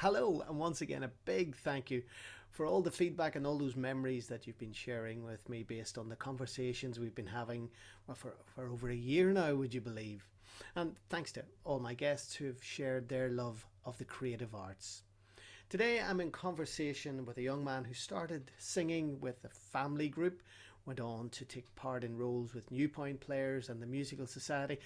Hello, and once again, a big thank you for all the feedback and all those memories that you've been sharing with me based on the conversations we've been having for over a year now, would you believe? And thanks to all my guests who've shared their love of the creative arts. Today, I'm in conversation with a young man who started singing with a family group, went on to take part in roles with New Point Players and the Musical Society,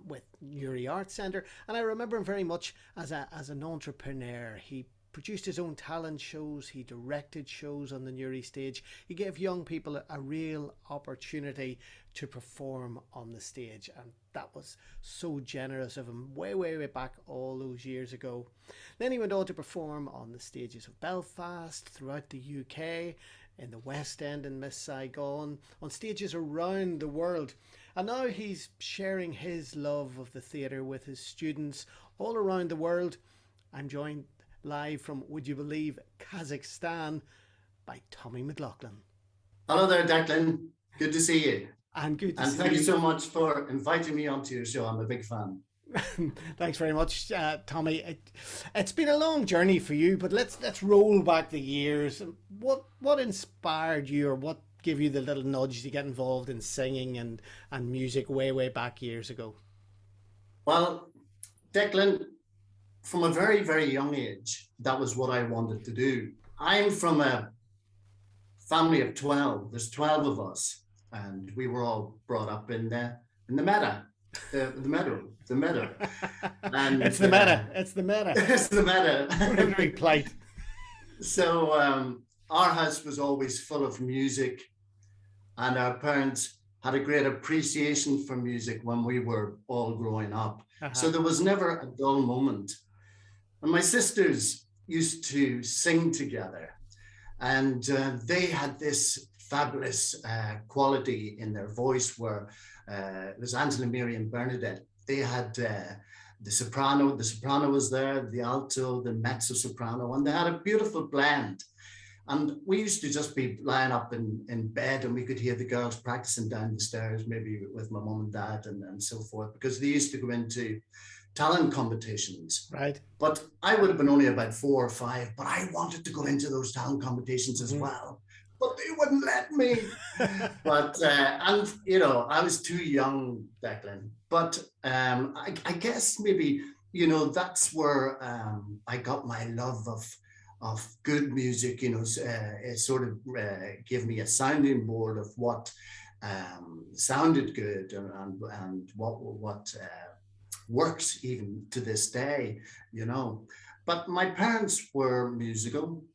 with Newry Arts Centre. And I remember him very much as an entrepreneur. He produced his own talent shows, he directed shows on the Newry stage. He gave young people a real opportunity to perform on the stage, and that was so generous of him way back all those years ago. Then he went on to perform on the stages of Belfast, throughout the UK, in the West End in Miss Saigon, on stages around the world. And now he's sharing his love of the theatre with his students all around the world. I'm joined live from, would you believe, Kazakhstan by Tommy McLoughlin. Hello there, Declan. Good to see you. And good to and see thank you. you so much for inviting me onto your show. I'm a big fan. Thanks very much, Tommy. It's been a long journey for you, but let's roll back the years. What inspired you, or what gave you the little nudge to get involved in singing and music way back years ago? Well, Declan, from a very young age, that was what I wanted to do. I'm from a family of 12. There's 12 of us, and we were all brought up in the meadow. The meadow. And it's the meta. It's the meta. It's the meta. Very polite. So our house was always full of music, and our parents had a great appreciation for music when we were all growing up. So there was never a dull moment. And my sisters used to sing together, and they had this fabulous quality in their voice where it was Angela, Mary and Bernadette. They had the soprano was there, the alto, the mezzo soprano, and they had a beautiful blend. And we used to just be lying up in bed, and we could hear the girls practicing down the stairs, maybe with my mom and dad and so forth, because they used to go into talent competitions. Right. But I would have been only about 4 or 5, but I wanted to go into those talent competitions as well. But they wouldn't let me. But and you know, I was too young, Declan. But I guess maybe, you know, that's where I got my love of good music. You know, it sort of gave me a sounding board of what sounded good and what works even to this day. You know, but my parents were musical.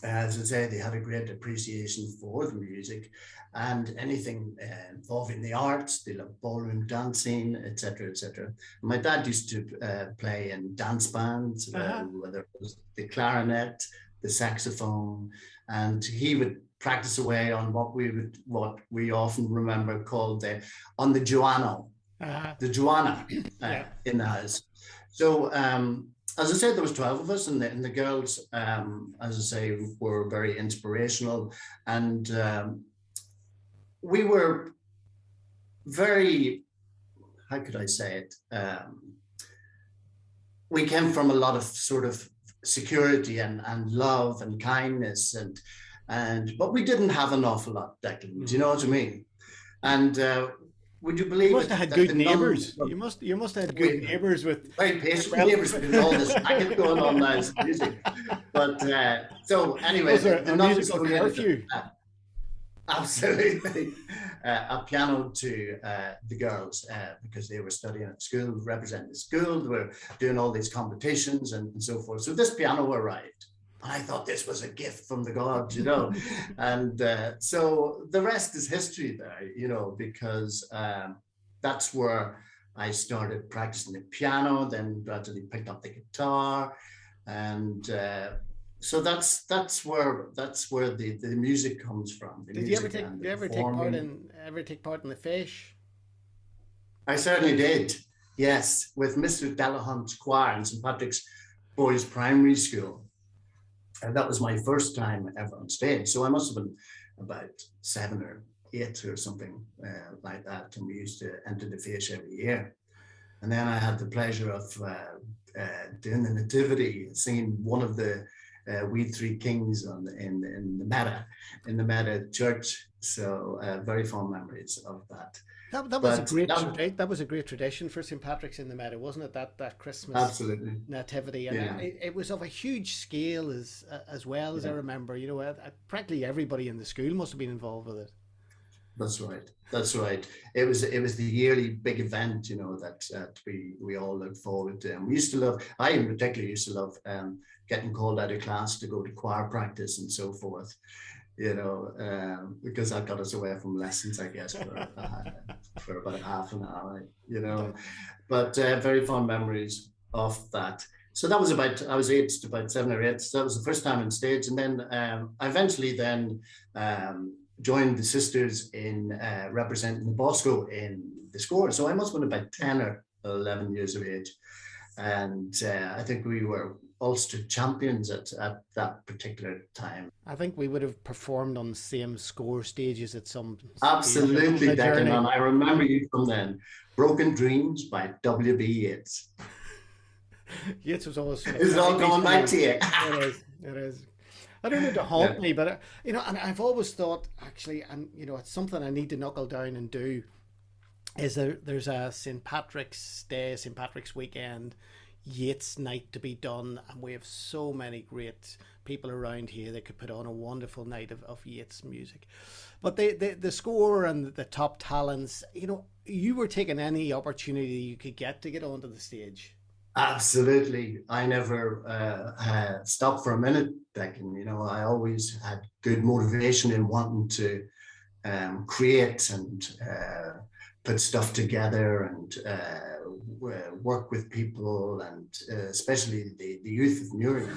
As I say, they had a great appreciation for the music and anything involving the arts. They loved ballroom dancing, etc., etc. My dad used to play in dance bands, whether it was the clarinet, the saxophone, and he would practice away on what we often remember called on the Joanna, the Joanna in the house. So. As I said, there was 12 of us, and the girls, as I say, were very inspirational, and we were very, how could I say it? We came from a lot of sort of security and love and kindness, but we didn't have an awful lot, Declan. Do you know what I mean? And would you believe you must have had good neighbours? You must have had good neighbours with very patient neighbours with all this racket going on now as music. But so anyway, a musical curfew. Absolutely, a piano to the girls because they were studying at school, representing the school. They were doing all these competitions and so forth. So this piano arrived. I thought this was a gift from the gods, you know. And so the rest is history there, you know, because that's where I started practicing the piano, then gradually picked up the guitar. And so that's where the music comes from. Did you ever take part in the fish? I certainly did, yes, with Mr. Delahunt's choir in St. Patrick's Boys Primary School. And that was my first time ever on stage. So I must have been about 7 or 8 or something like that. And we used to enter the fish every year. And then I had the pleasure of doing the nativity, singing one of the We Three Kings in the Meta church. So very fond memories of that. That was a But great that, that was a great tradition for St. Patrick's in the Meadow, wasn't it? That Christmas absolutely, nativity, and yeah, it was of a huge scale as well as I yeah. remember. You know, practically everybody in the school must have been involved with it. That's right. That's right. It was the yearly big event, that we all look forward to. And we used to love. I in particular used to love getting called out of class to go to choir practice and so forth. Because that got us away from lessons, I guess, for about half an hour. But very fond memories of that. So that was I was about 7 or 8. So that was the first time on stage, and then I eventually then. Joined the sisters in representing the Bosco in the score. So I must have been about 10 or 11 years of age. And I think we were Ulster champions at that particular time. I think we would have performed on the same score stages at some stage of Absolutely, the Declan. journey. And I remember you from then. Broken Dreams by W.B. Yeats. Yeats was always sort of It's all coming back to you. It is. It is. I don't know to haunt me, but and I've always thought actually, and it's something I need to knuckle down and do. Is there's a St. Patrick's Day, St. Patrick's weekend, Yeats night to be done, and we have so many great people around here that could put on a wonderful night of Yeats music. But the score and the top talents, you were taking any opportunity you could get to get onto the stage. Absolutely. I never stopped for a minute, Declan. I always had good motivation in wanting to create and put stuff together and work with people, and especially the youth of Newry.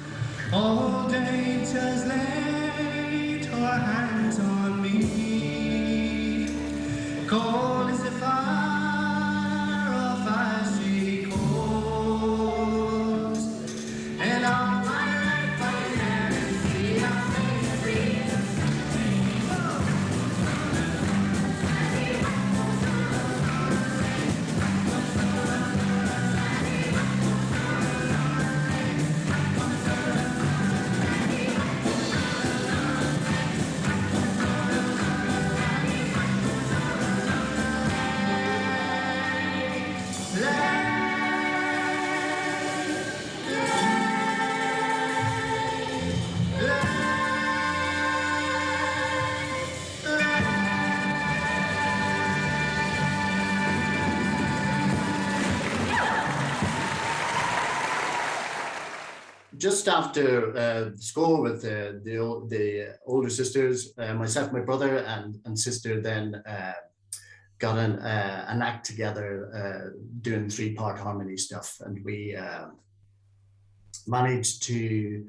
All nature's laid her hands on me. Cold as the fire of icy coals, and on my right hand see how things breathe. Just after school with the older sisters, myself, my brother, and sister then got an act together doing 3-part harmony stuff, and we managed to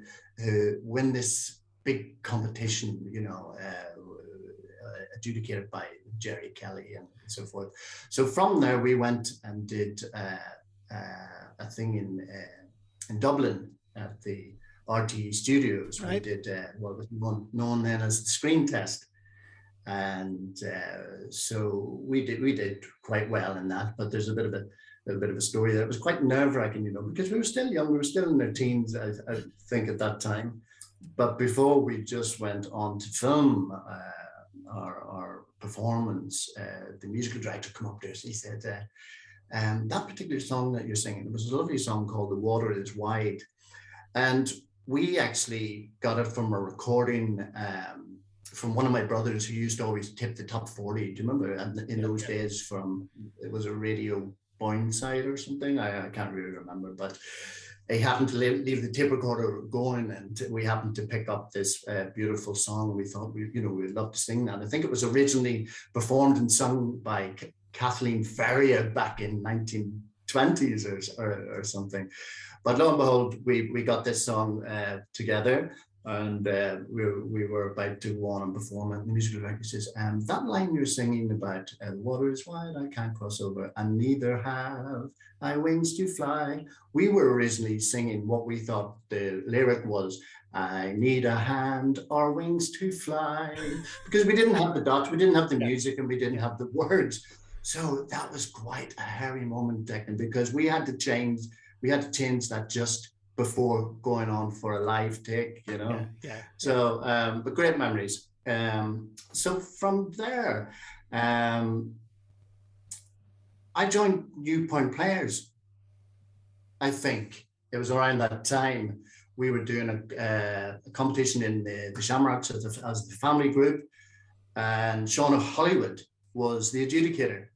win this big competition, adjudicated by Jerry Kelly and so forth. So from there, we went and did a thing in Dublin at the RTE studios. Right. We did what was known then as the screen test. And so we did quite well in that, but there's a bit of a story there. It was quite nerve-wracking, because we were still young, we were still in our teens, I think, at that time. But before we just went on to film our performance, the musical director came up to us. He said, that particular song that you're singing, it was a lovely song called The Water Is Wide. And we actually got it from a recording from one of my brothers who used to always tip the top 40. Do you remember in those days it was a Radio Boyneside or something? I can't really remember, but he happened to leave the tape recorder going, and we happened to pick up this beautiful song. We thought we'd love to sing that. I think it was originally performed and sung by Kathleen Ferrier back in 1920s or something. But lo and behold, we got this song together, and we were about to go on and perform it. And the musical director says, that line you're singing about, the water is wide, I can't cross over, and neither have I wings to fly. We were originally singing what we thought the lyric was, I need a hand or wings to fly, because we didn't have the dots, we didn't have the music, and we didn't have the words. So that was quite a hairy moment, Declan, because we had to change we had to change that just before going on for a live take, you Yeah, know. yeah, yeah. So, but great memories. So from there, um, I joined New Point Players. I think it was around that time we were doing a competition in the Shamrocks as the family group, and Sean of Hollywood was the adjudicator.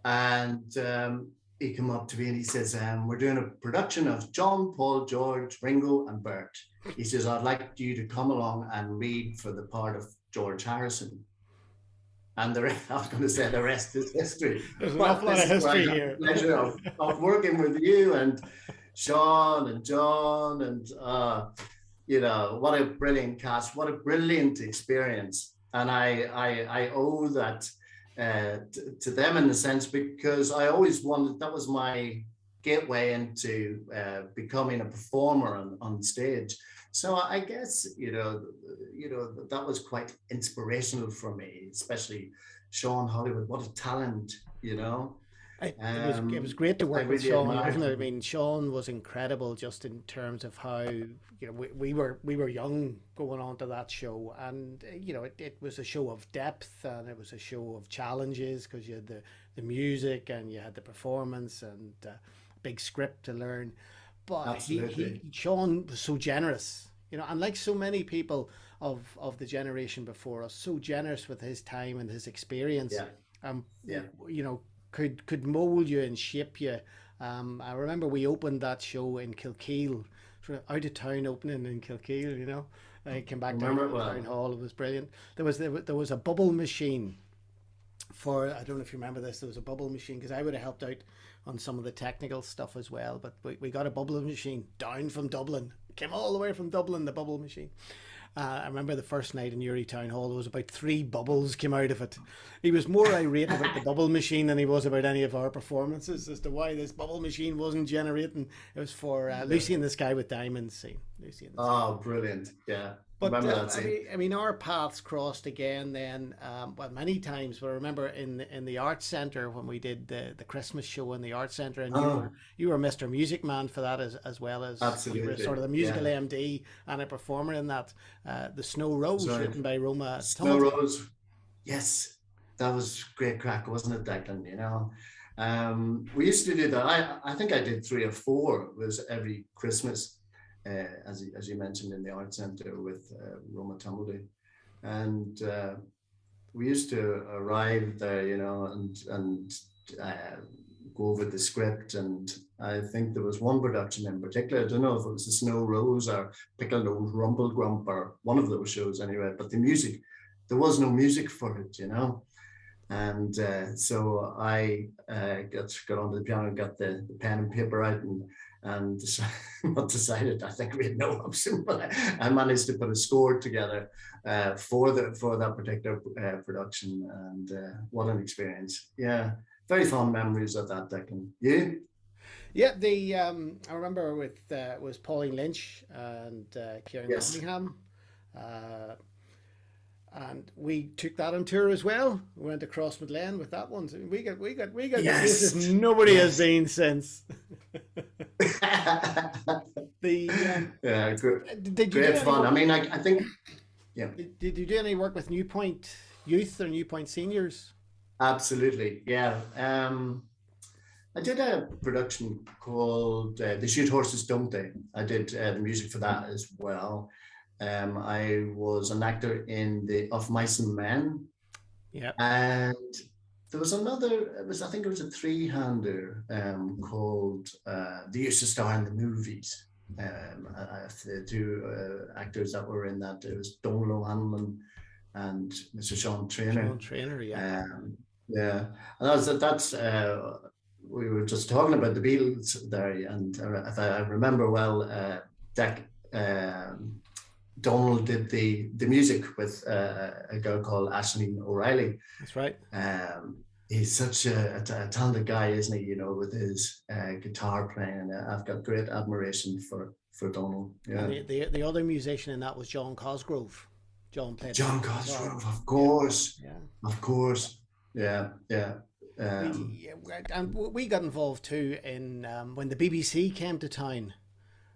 And he came up to me and he says, we're doing a production of John, Paul, George, Ringo, and Bert. He says, I'd like you to come along and read for the part of George Harrison. And the rest, I was going to say the rest is history. There's an But awful lot this of is where I history got here. the pleasure of working with you and Sean and John and, you know, what a brilliant cast, what a brilliant experience. And I owe that to them in the sense, because I always wanted, that was my gateway into becoming a performer on stage. So I guess, you know, that was quite inspirational for me, especially Sean Hollywood. What a talent, you know. It was great to I work with really Sean, admired wasn't it? I him. mean, Sean was incredible just in terms of how, you know, we were young going on to that show, and you know, it was a show of depth and it was a show of challenges because you had the music and you had the performance and a big script to learn. But Absolutely. Sean was so generous, you know, and like so many people of the generation before us, so generous with his time and his experience. Yeah. Um, Yeah. you know, could mold you and shape you. I remember we opened that show in Kilkeel, sort of out of town opening in Kilkeel. You know, I came back down Remember to it the town well. hall. It was brilliant. There was a bubble machine for, I don't know if you remember this. There was a bubble machine because I would have helped out on some of the technical stuff as well. But we got a bubble machine down from Dublin. Came all the way from Dublin, the bubble machine. I remember the first night in Uri Town Hall, there was about three bubbles came out of it. He was more irate about the bubble machine than he was about any of our performances as to why this bubble machine wasn't generating. It was for Lucy in the Sky with Diamonds scene. Lucy in the Sky. Oh, brilliant. Yeah. But Remember that scene. I mean, our paths crossed again then, well, many times. But I remember in the arts centre when we did the Christmas show in the arts centre, and Oh, you were Mr. Music Man for that as well as you were sort absolutely. of the musical Yeah. MD and a performer in that. The Snow Rose, Sorry. written by Roma Snow Tumblety. Rose. Yes. That was great crack, wasn't it, Declan? You know, we used to do that. I think I did three or four. It was every Christmas, as you mentioned in the art center with Roma Tumblety, and we used to arrive there, you know, and uh, go over the script. And I think there was one production in particular. I don't know if it was the Snow Rose or Pickle Nose Rumble Grump or one of those shows anyway. But the music, there was no music for it, you know. And so I got onto the piano, got the pen and paper out, and not decided. I think we had no option, but I managed to put a score together for that particular production, and what an experience! Yeah, very fond memories of that, Declan. You? Yeah, the I remember with it was Pauline Lynch and Kieran Yes. Cunningham. Uh, and we took that on tour as well. We went across Midland with that one. So we got to places Yes. nobody has Yes. been since. The Yeah, did you do great any fun. I work? mean, I think, yeah. Did you do any work with New Point Youth or New Point Seniors? Absolutely, yeah. I did a production called "The Shoot Horses, Don't They?" I did the music for that as well. I was an actor in the Of Mice and Men, Yeah, and there was another. I think it was a three-hander called "They Used to Star in the Movies." The two actors that were in that, it was Donal O'Hanlon and Mr. Sean Sean Trainer. Trainer. Yeah, Um, yeah, and that's we were just talking about the Beatles there, and if I remember well, Deck Donald did the music with a girl called Aisling O'Reilly. that's right. He's such a talented guy, isn't he? You know, with his guitar playing. I've got great admiration for Donald. And Yeah, the other musician in that was John Cosgrove. John played the John guitar. Cosgrove, of Yeah, course, yeah. of course. Yeah, yeah. we got involved too in when the BBC came to town,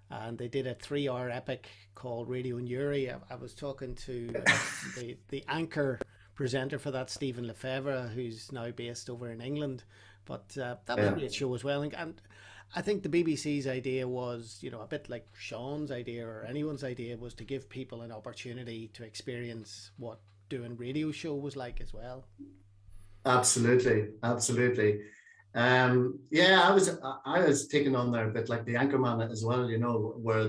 and they did a 3 hour epic called Radio Newry. I was talking to the anchor presenter for that, Stephen Lefevre, who's now based over in England. But that was a great show as well. And I think the BBC's idea was, a bit like Sean's idea or anyone's idea, was to give people an opportunity to experience what doing radio show was like as well. Absolutely, absolutely. I was taken on there a bit like the anchorman as well, where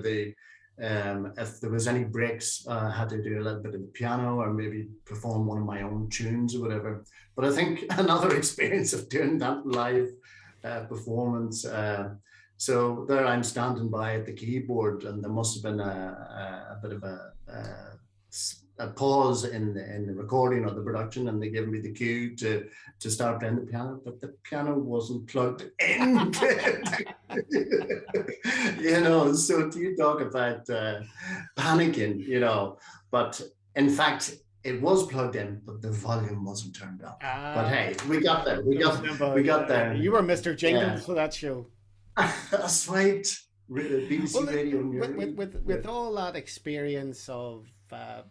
if there was any breaks, I had to do a little bit of the piano or maybe perform one of my own tunes or whatever. But I think another experience of doing that live performance. So there I'm standing by at the keyboard, and there must have been a bit of a pause in the recording or the production, and they gave me the cue to start playing the piano, but the piano wasn't plugged in. So do you talk about panicking, but in fact it was plugged in, but the volume wasn't turned up. But hey, we got there. We got there. You were Mr. Jingles for that show. That's right. BBC Radio. With all that experience of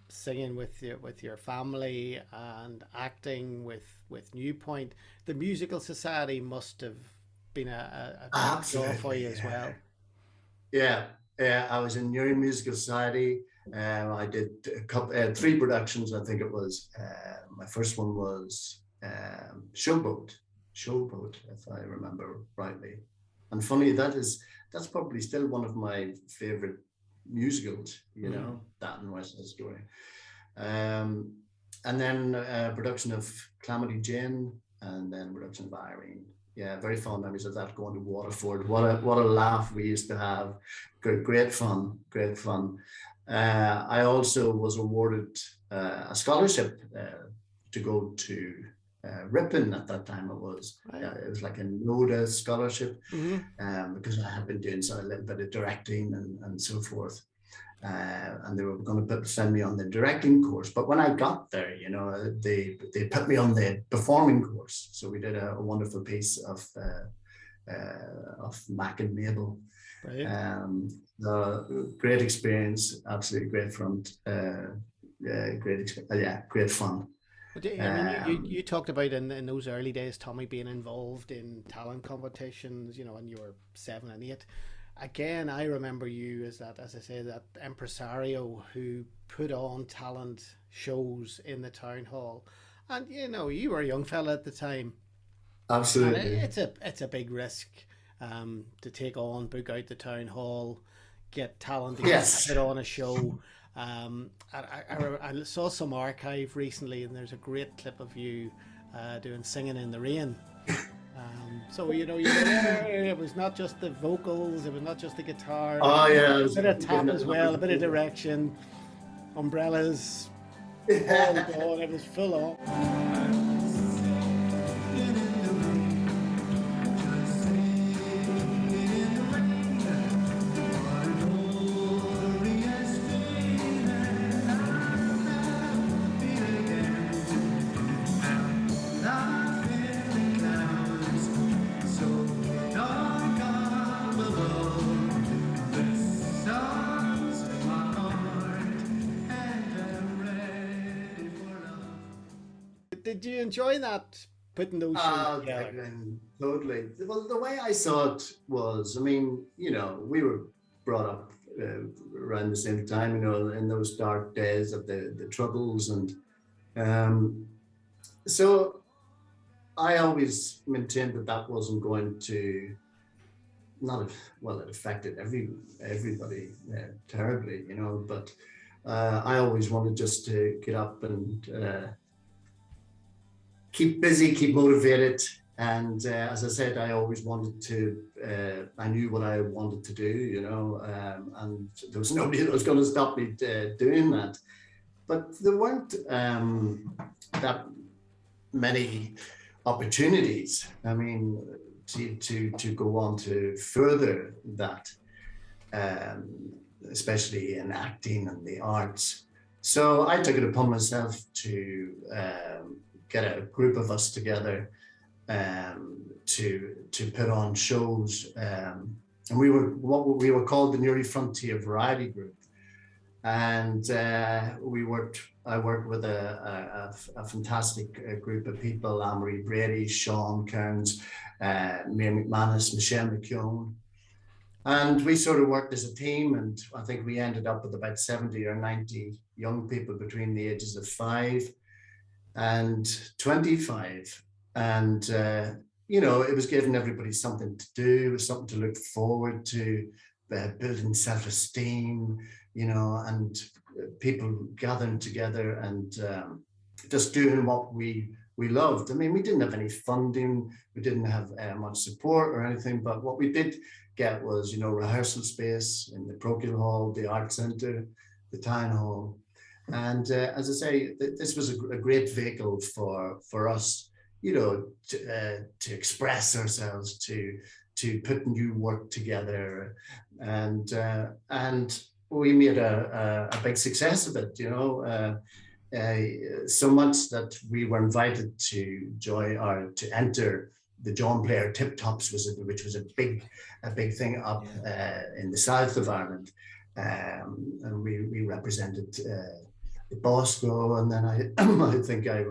singing with your family and acting with New Point, the Musical Society must have been a draw for you as well. Yeah, I was in Newry Musical Society. I did three productions. I think it was my first one was Showboat, if I remember rightly. And funny, that's probably still one of my favorite musicals, that and West Side Story. And then production of Calamity Jane, and then production of Irene. Yeah, very fond memories of that, going to Waterford. What a laugh we used to have. Great fun. I also was awarded a scholarship to go to Ripon at that time. It was like a NODA scholarship, because I had been doing a little bit of directing and so forth. And they were going to send me on the directing course, but when I got there, they put me on the performing course. So we did a wonderful piece of Mac and Mabel. Right. Great experience, absolutely great front. Great fun. But you talked about in those early days, Tommy, being involved in talent competitions, when you were 7 and 8. Again, I remember you as that impresario who put on talent shows in the town hall, and you were a young fella at the time. Absolutely, it's a big risk to take on, book out the town hall, get talent to put on a show. I saw some archive recently, and there's a great clip of you doing Singing in the Rain. So it was not just the vocals, it was not just the guitar. Oh yeah, a bit of tap as well, a bit of direction, umbrellas. Oh God, it was full on. Did you enjoy that, putting those shows together? Totally. Well, the way I saw it was, we were brought up around the same time, in those dark days of the Troubles, and so I always maintained that wasn't going to it affected everybody terribly, but I always wanted just to get up and keep busy, keep motivated. And as I said, I always wanted to, I knew what I wanted to do, and there was nobody that was going to stop me doing that. But there weren't that many opportunities, to go on to further that, especially in acting and the arts. So I took it upon myself to get a group of us together to put on shows, and we were what we were called the Newry Frontier Variety Group, and we worked. I worked with a fantastic group of people: Anne-Marie Brady, Sean Kearns, Mary McManus, Michelle McKeown. And we sort of worked as a team, and I think we ended up with about 70 or 90 young people between the ages of 5 and 25. And, it was giving everybody something to do, it was something to look forward to, building self-esteem, and people gathering together and just doing what we loved. I mean, we didn't have any funding, we didn't have much support or anything, but what we did get was, rehearsal space in the parochial hall, the art centre, the town hall. And as I say, this was a great vehicle for us, to express ourselves, to put new work together, and we made a big success of it, so much that we were invited to enter the John Blair Tip Tops, which was a big thing up in the south of Ireland, and we represented the Bosco, and then I think I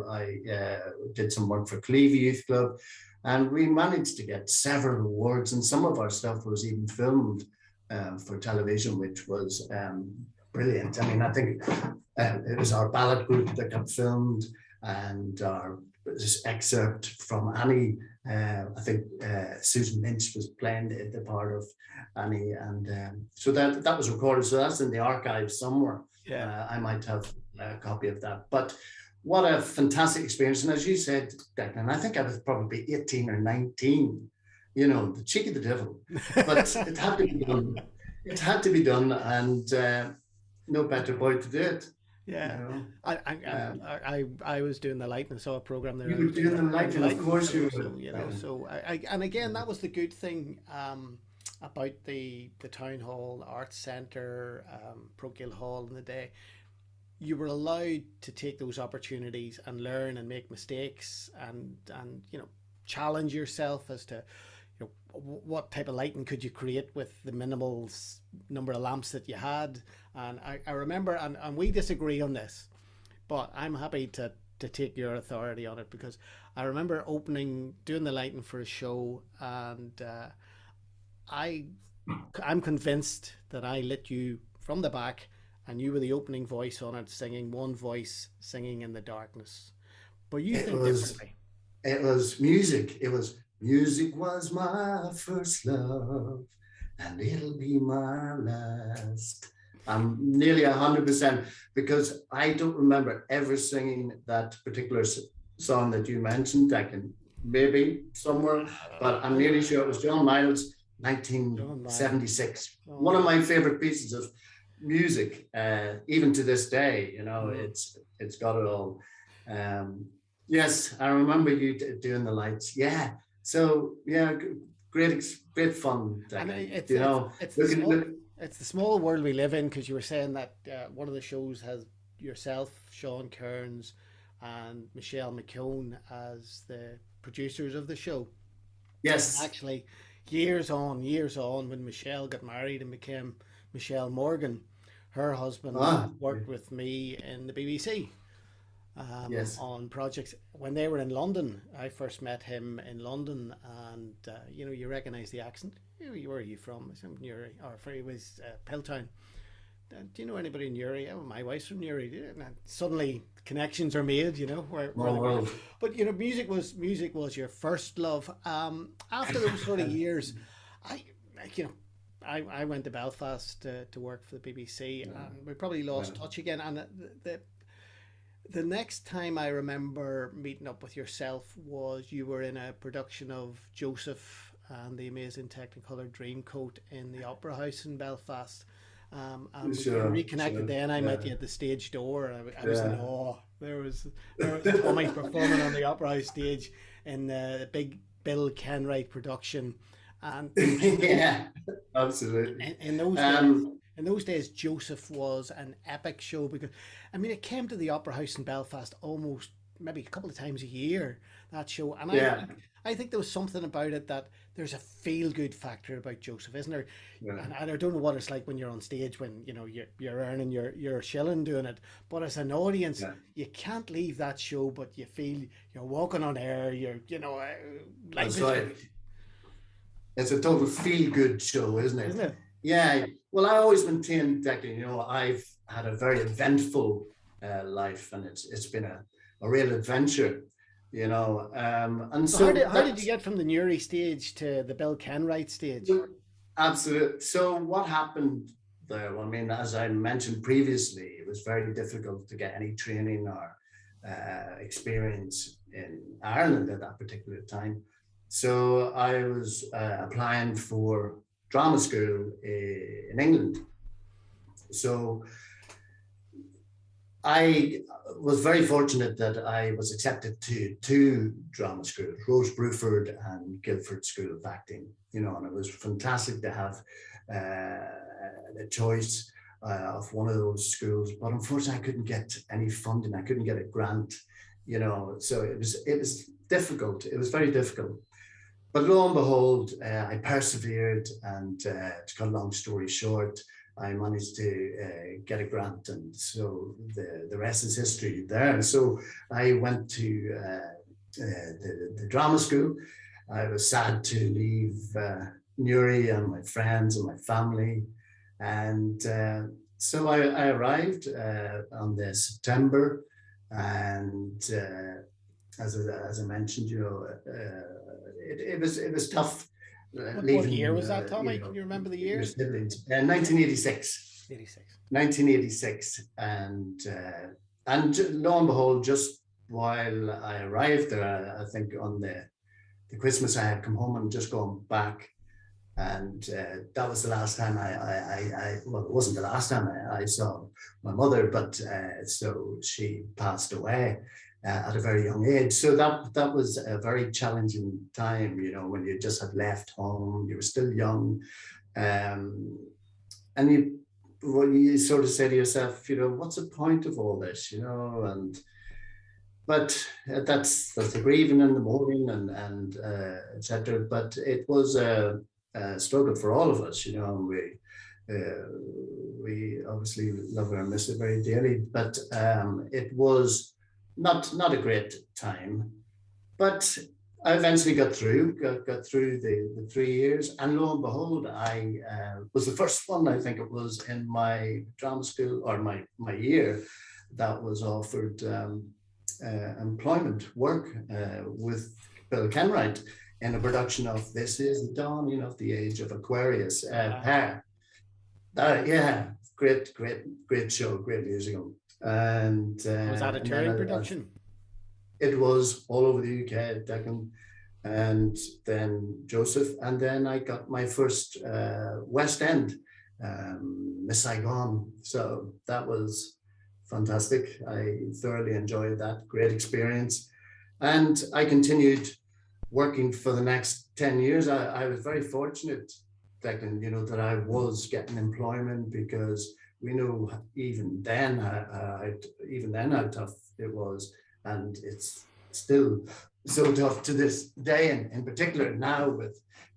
did some work for Cleve Youth Club, and we managed to get several awards, and some of our stuff was even filmed for television, which was brilliant. I mean, I think it was our ballad group that got filmed, and this excerpt from Annie. I think Susan Lynch was playing the part of Annie, and so that was recorded. So that's in the archives somewhere. Yeah, I might have a copy of that. But what a fantastic experience! And as you said, Declan, I think I was probably 18 or 19. The cheek of the devil, but it had to be done. It had to be done, and no better boy to do it. yeah. I was doing the light and saw a program there. You were doing the light, of course you were. So, so and again, that was the good thing about the town hall, the arts centre, parochial hall in the day. You were allowed to take those opportunities and learn and make mistakes and challenge yourself as to what type of lighting could you create with the minimal number of lamps that you had. And I remember, and we disagree on this, but I'm happy to take your authority on it, because I remember doing the lighting for a show, and I'm convinced that I lit you from the back, and you were the opening voice on it, singing one voice, singing in the darkness. But you think differently. It was music. Music was my first love, and it'll be my last. I'm nearly 100%, because I don't remember ever singing that particular song that you mentioned. I can maybe somewhere, but I'm nearly sure it was John Miles, 1976. One of my favorite pieces of music, even to this day. It's got it all. Yes, I remember you doing the lights. Yeah. So yeah, great fun. And it's the small world we live in, because you were saying that one of the shows has yourself, Sean Kearns, and Michelle McKeown as the producers of the show. Yes. And actually, years on, when Michelle got married and became Michelle Morgan, her husband worked with me in the BBC. On projects when they were in London. I first met him in London, and you recognise the accent. Where are you from? Newry, or he was Peltown. Do you know anybody in Newry? Oh, my wife's from Newry. And suddenly connections are made. But music was your first love. After those sort of years, I went to Belfast to work for the BBC, and we probably lost touch again. And the next time I remember meeting up with yourself was you were in a production of Joseph and the Amazing Technicolor Dreamcoat in the Opera House in Belfast. And we reconnected then. I met you at the stage door, and I was in awe. There was Tommy performing on the Opera House stage in the big Bill Kenwright production. And yeah, absolutely. In those days, Joseph was an epic show, because, it came to the Opera House in Belfast almost maybe a couple of times a year. that show. And Yeah, I think there was something about it that there's a feel good factor about Joseph, isn't there? yeah, And I don't know what it's like when you're on stage when you know you're earning your shilling doing it, but as an audience, yeah. you can't leave that show, but you feel you're walking on air. Life That's is right. good, It's a total feel good show, isn't it? isn't it? Yeah. Well, I always maintain, Declan, I've had a very eventful life, and it's been a real adventure, and So so how did you that's get from the Newry stage to the Bill Kenwright stage? absolute. So what happened there? Well, I mean, as I mentioned previously, it was very difficult to get any training or experience in Ireland at that particular time. So I was applying for drama school in England. So I was very fortunate that I was accepted to two drama schools, Rose Bruford and Guildford School of Acting, and it was fantastic to have a choice of one of those schools. But unfortunately, I couldn't get any funding. I couldn't get a grant, so it was difficult. It was very difficult. But lo and behold, I persevered, and to cut a long story short, I managed to get a grant, and so the rest is history there. So I went to the drama school. I was sad to leave Newry and my friends and my family, and so I arrived on the September, and as I mentioned, it was tough What leaving year was that, Tommy? Can you remember the your year? siblings. 1986. 86. 1986, and lo and behold, just while I arrived there, I think on the Christmas I had come home and just gone back, and that was the last time well, it wasn't the last time I saw my mother, but so she passed away at a very young age. So that was a very challenging time, when you just had left home, you were still young, and you sort of say to yourself, what's the point of all this, and but that's the grieving and the mourning and etc. But it was a struggle for all of us, and we obviously love her and miss her very dearly. But it was not a great time. But I eventually got through the 3 years, and lo and behold, I was the first one, I think it was, in my drama school, or my year, that was offered employment work with Bill Kenwright in a production of This Is the Dawning of the Age of Aquarius. Pair. Yeah, great show, great musical. And Was that a and then touring production? it was all over the UK, Declan, and then Joseph, and then I got my first West End, Miss Saigon. So that was fantastic. I thoroughly enjoyed that, great experience, and I continued working for the next 10 years. I was very fortunate, Declan, that I was getting employment, because we know even then how tough it was, and it's still so tough to this day, and in particular now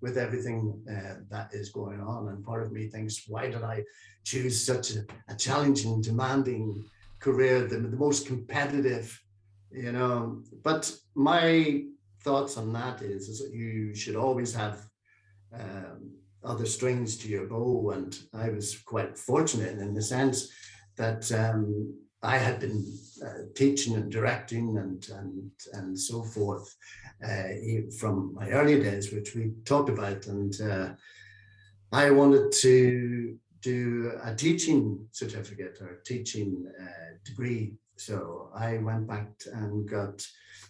with everything that is going on. And part of me thinks, why did I choose such a challenging, demanding career, the most competitive, But my thoughts on that is that you should always have other strings to your bow, and I was quite fortunate in the sense that I had been teaching and directing and so forth from my early days, which we talked about, and I wanted to do a teaching certificate or teaching degree. So I went back and got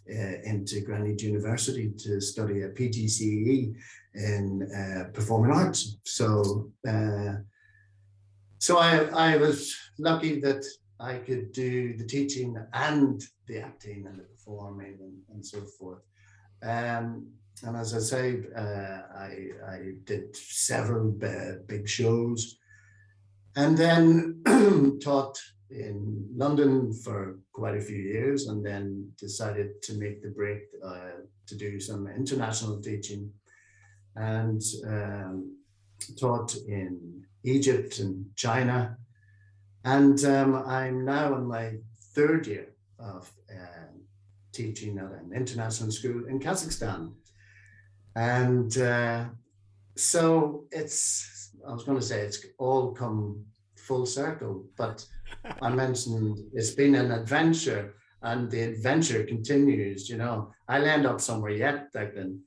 into Greenwich University to study a PGCE in performing arts. So I was lucky that I could do the teaching and the acting and the performing and so forth. And as I say, I did several big shows, and then taught in London for quite a few years, and then decided to make the break to do some international teaching, and taught in Egypt and China. And I'm now in my third year of teaching at an international school in Kazakhstan. And so I was going to say it's all come full circle, but I mentioned it's been an adventure, and the adventure continues. I'll end up somewhere yet, Declan,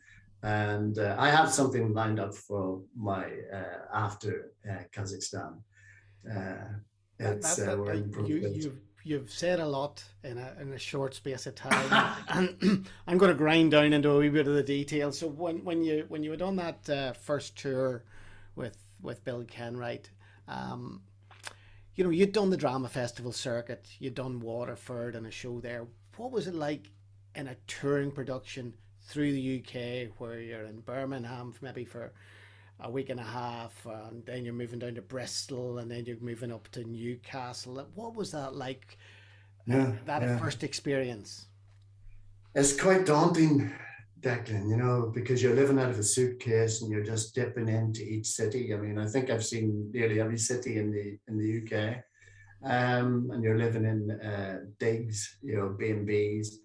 and I have something lined up for my after Kazakhstan. We're in progress. You've said a lot in a short space of time, and I'm going to grind down into a wee bit of the details. So when you had done that first tour with Bill Kenwright, you'd done the drama festival circuit, you'd done Waterford and a show there. What was it like in a touring production through the UK, where you're in Birmingham maybe for a week and a half, and then you're moving down to Bristol, and then you're moving up to Newcastle? What was that like? That first experience? It's quite daunting, Declan, because you're living out of a suitcase and you're just dipping into each city. I mean, I think I've seen nearly every city in the UK, and you're living in digs, B&Bs.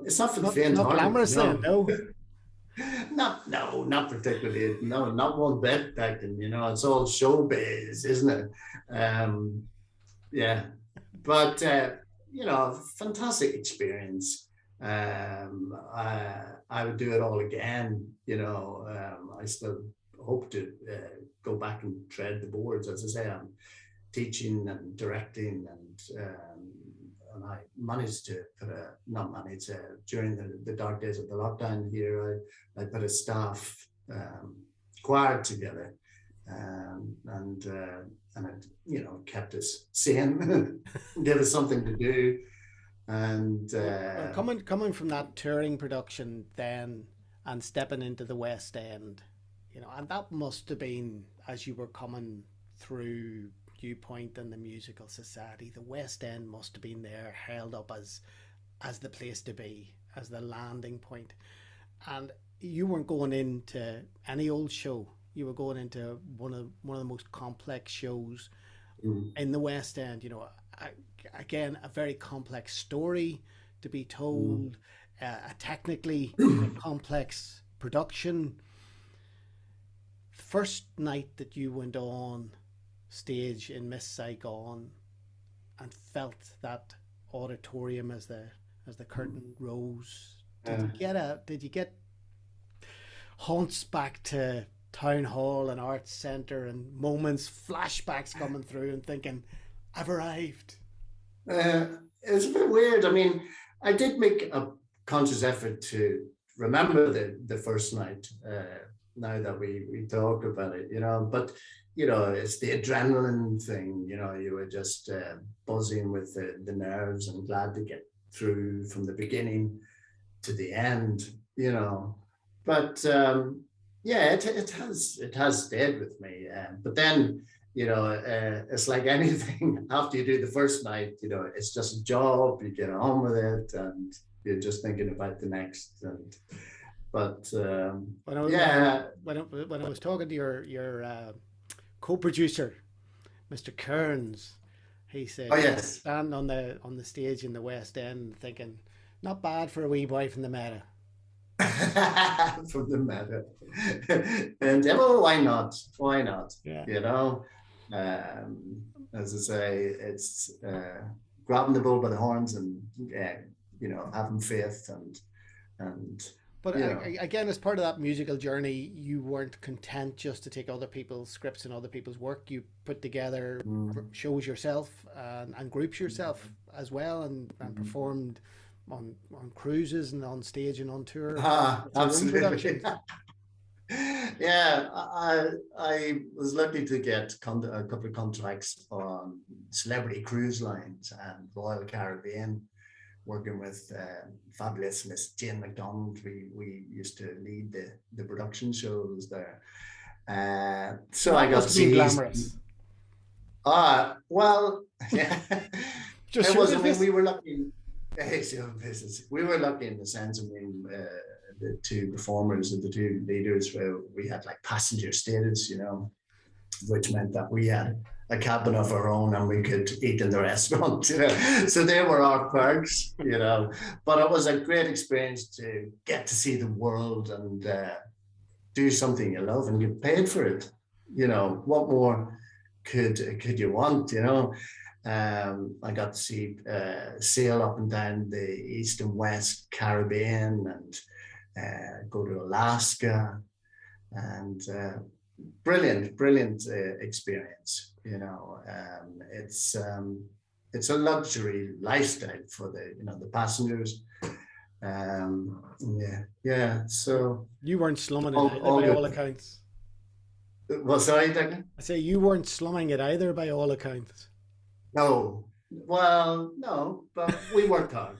It's not for the faint-hearted. Not glamorous then, no. Not particularly. No, not one bit, Declan. It's all showbiz, isn't it? Yeah, but fantastic experience. I would do it all again. I still hope to go back and tread the boards. As I say, I'm teaching and directing, and I managed to during the dark days of the lockdown here, I put a staff choir together, and it kept us sane, gave us something to do. And coming from that touring production then and stepping into the West End, and that must have been, as you were coming through Viewpoint and the Musical Society, the West End must have been there, held up as the place to be, as the landing point. And you weren't going into any old show. You were going into one of the most complex shows in the West End. Again, a very complex story to be told, a technically complex production. First night that you went on stage in Miss Saigon and felt that auditorium as the curtain rose, did you get haunts back to Town Hall and Arts Centre and moments, flashbacks coming through and thinking, I've arrived? It's a bit weird. I mean, I did make a conscious effort to remember the first night, now that we talk about it, but it's the adrenaline thing. You were just buzzing with the nerves and glad to get through from the beginning to the end, but it has stayed with me. But then, it's like anything. After you do the first night, it's just a job. You get on with it, and you're just thinking about the next. But when I was talking to your co-producer, Mr. Kearns, he said, "Oh yes, standing on the stage in the West End, thinking, not bad for a wee boy from the Meta." From the Meta, and why not? Why not? Yeah. As I say, it's grabbing the bull by the horns and having faith and. But again, as part of that musical journey, you weren't content just to take other people's scripts and other people's work. You put together shows yourself and groups yourself as well, and performed on cruises and on stage and on tour. Absolutely. Yeah, I was lucky to get a couple of contracts on Celebrity Cruise Lines and Royal Caribbean, working with fabulous Miss Jane McDonald. We used to lead the production shows there. So I got to see. Glamorous. Well, yeah, Just it short was. I of mean, this? we were lucky. We were lucky in the sense. I mean, the two performers and the two leaders, we had like passenger status, which meant that we had a cabin of our own and we could eat in the restaurant, So they were our perks. But it was a great experience to get to see the world and do something you love and get paid for it. What more could you want? I got to see sail up and down the east and west Caribbean and go to Alaska and brilliant experience. It's a luxury lifestyle for the passengers. Yeah. So You weren't slumming it either all by all good. accounts. Well, sorry, Declan? I say you weren't slumming it either by all accounts. No. Well, no, but we worked hard.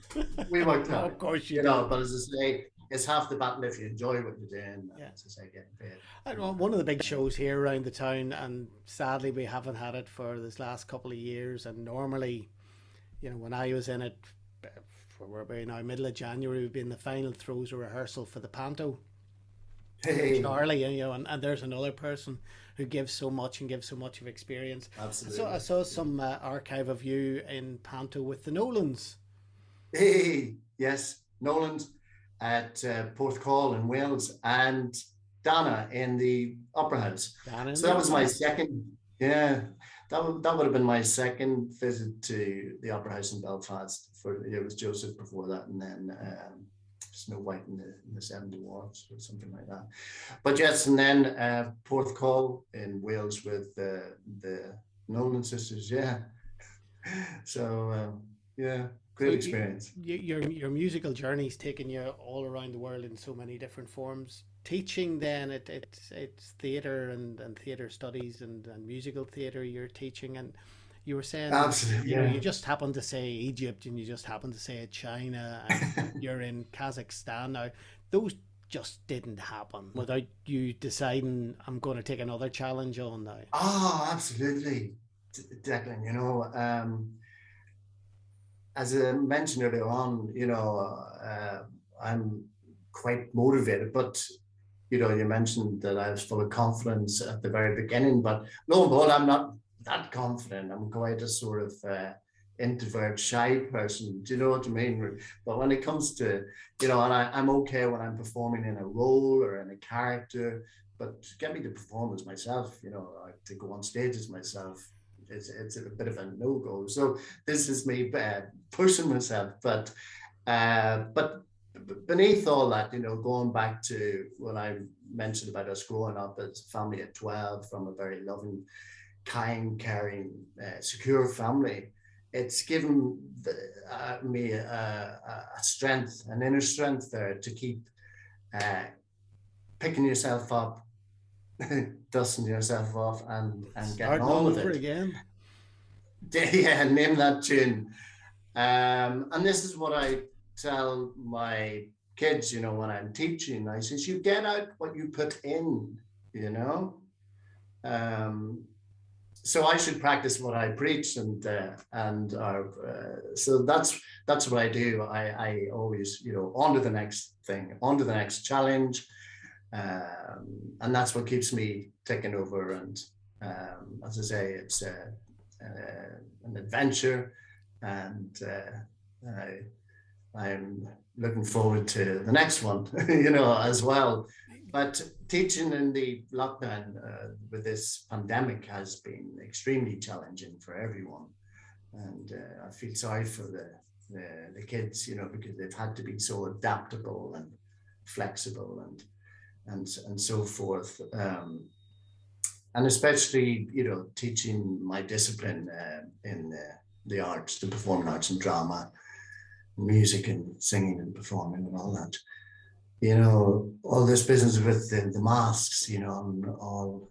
We worked No, hard. of course you did. But as I say, it's half the battle if you enjoy what you're doing. Yeah. As I say, getting paid. I know one of the big shows here around the town, and sadly we haven't had it for this last couple of years. And normally, when I was in it, we're about now middle of January, we'd be in the final throes of rehearsal for the panto. Hey, Charlie, and there's another person who gives so much and gives so much of experience. So I absolutely. saw some archive of you in panto with the Nolans. Hey, yes, Nolan's at Porthcawl in Wales and Dana in the Opera House. Dan in So the that was my opera. second, yeah, that would have been my second visit to the Opera House in Belfast. It was Joseph before that, and then Snow White in the Seven Dwarfs or something like that. But yes, and then Porthcawl in Wales with the Nolan sisters, yeah. So yeah, So great experience. your musical journey's taken you all around the world in so many different forms. Teaching then it's theatre and theatre studies and musical theatre you're teaching, and you were saying Absolutely, you yeah. just happened to say Egypt and you just happened to say China and you're in Kazakhstan now. Those just didn't happen without you deciding I'm going to take another challenge on now. Oh, absolutely, Declan. As I mentioned earlier on, I'm quite motivated, but you mentioned that I was full of confidence at the very beginning, but lo and behold, I'm not that confident. I'm quite a sort of introvert, shy person. Do you know what I mean? But when it comes to, and I'm okay when I'm performing in a role or in a character, but to get me to perform as myself, to go on stage as myself, it's a bit of a no-go. So this is me pushing myself, but beneath all that, going back to what I mentioned about us growing up as a family at 12 from a very loving, kind, caring, secure family, it's given me a strength, an inner strength there to keep uh, picking yourself up, dusting yourself off, and getting Starting on all with over it. again. Yeah, name that tune. And this is what I tell my kids, when I'm teaching. I says, you get out what you put in, you know. Um, so I should practice what I preach, so that's what I do. I always, on to the next thing, on to the next challenge, and that's what keeps me taking over. And as I say, it's an adventure, and I'm looking forward to the next one, as well. But teaching in the lockdown with this pandemic has been extremely challenging for everyone, and I feel sorry for the kids, because they've had to be so adaptable and flexible and so forth. And especially, teaching my discipline in the arts, the performing arts and drama, music and singing and performing and all that. All this business with the masks, and all.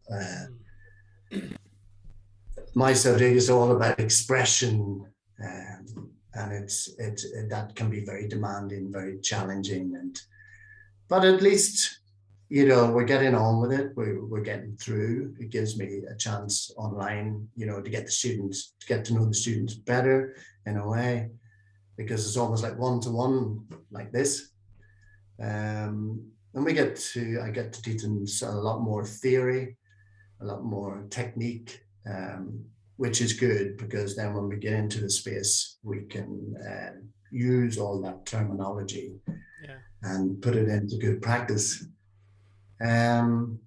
My subject is all about expression, and that can be very demanding, very challenging, but at least we're getting on with it. We're getting through. It gives me a chance online, to get to know the students better in a way, because it's almost like one-to-one like this. And I get to teach them a lot more theory, a lot more technique, which is good, because then when we get into the space, we can use all that terminology, Yeah. and put it into good practice. Um,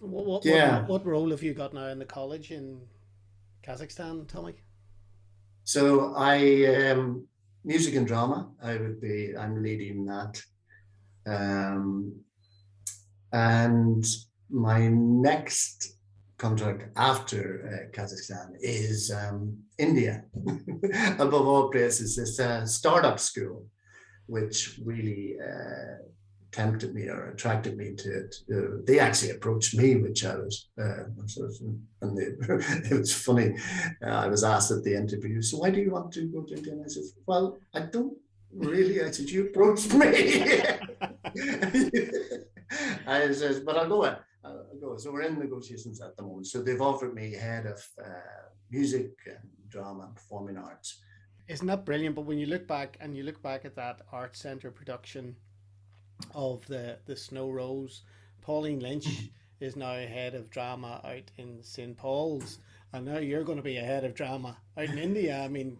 What yeah. what role have you got now in the college in Kazakhstan, Tommy? So music and drama. I'm leading that. Um, and my next contract after Kazakhstan is India. Above all places, it's a startup school, which really tempted me or attracted me to it. They actually approached me, which I was, and it was funny. I was asked at the interview, so why do you want to go to India? And I said, well, I don't really. I said, you approached me. I said, but I'll go. I'll go. So we're in negotiations at the moment. So they've offered me head of music and drama and performing arts. Isn't that brilliant? But when you look back and you look back at that art center production of the Snow Rose, Pauline Lynch is now head of drama out in St. Paul's, and now you're going to be a head of drama out in India. I mean,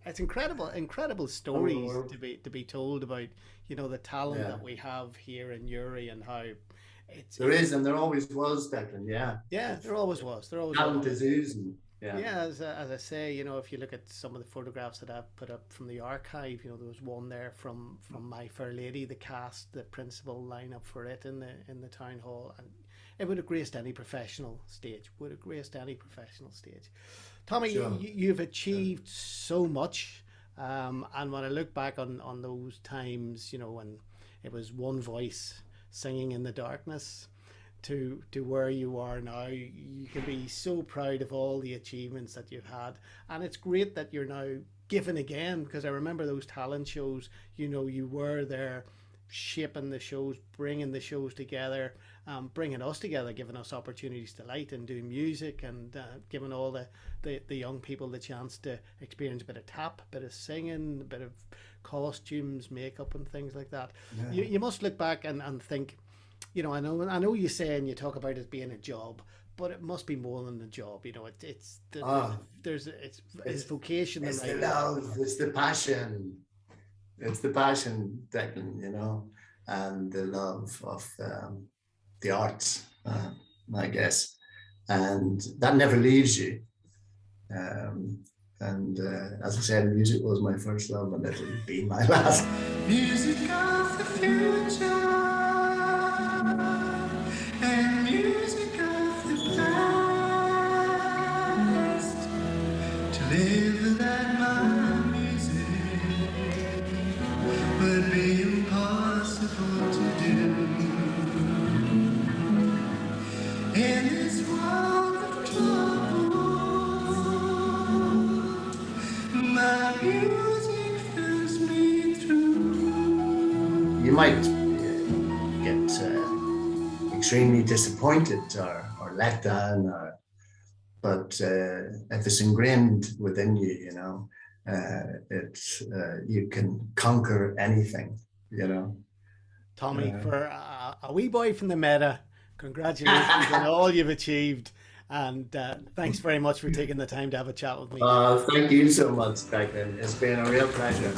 it's incredible stories Oh, to be told about, the talent yeah, that we have here in Uri, and how there is, and there always was, Declan. Yeah, yeah, there always was, there always talent was. is oozing. Yeah, Yeah, as I say, if you look at some of the photographs that I've put up from the archive, there was one there from My Fair Lady, the cast, the principal lineup for it in the town hall, and it would have graced any professional stage. Would have graced any professional stage. Tommy, sure. you've Sure. achieved so much, and when I look back on those times, when it was one voice singing in the darkness, to where you are now, you can be so proud of all the achievements that you've had, and it's great that you're now giving again, because I remember those talent shows. You were there shaping the shows, bringing the shows together, bringing us together, giving us opportunities to light and do music, and giving all the young people the chance to experience a bit of tap, a bit of singing, a bit of costumes, makeup, and things like that. Yeah. You must look back and think, I know you say, and you talk about it being a job, but it must be more than a job. Ah, There's it's is it's vocation the it's the right word? love, it's the passion, Declan. And the love of the arts, I guess, and that never leaves you. Um, and as I said, music was my first love, and it'll be my last. Music of the future and music of the past. To live without my music would be impossible to do. In this world of trouble, my music fills me through. You might get extremely disappointed or let down, but if it's ingrained within you, you can conquer anything. Tommy, Uh, for a wee boy from the Meta, congratulations on all you've achieved, and thanks very much for taking the time to have a chat with me today. thank you so much, Declan. It's been a real pleasure.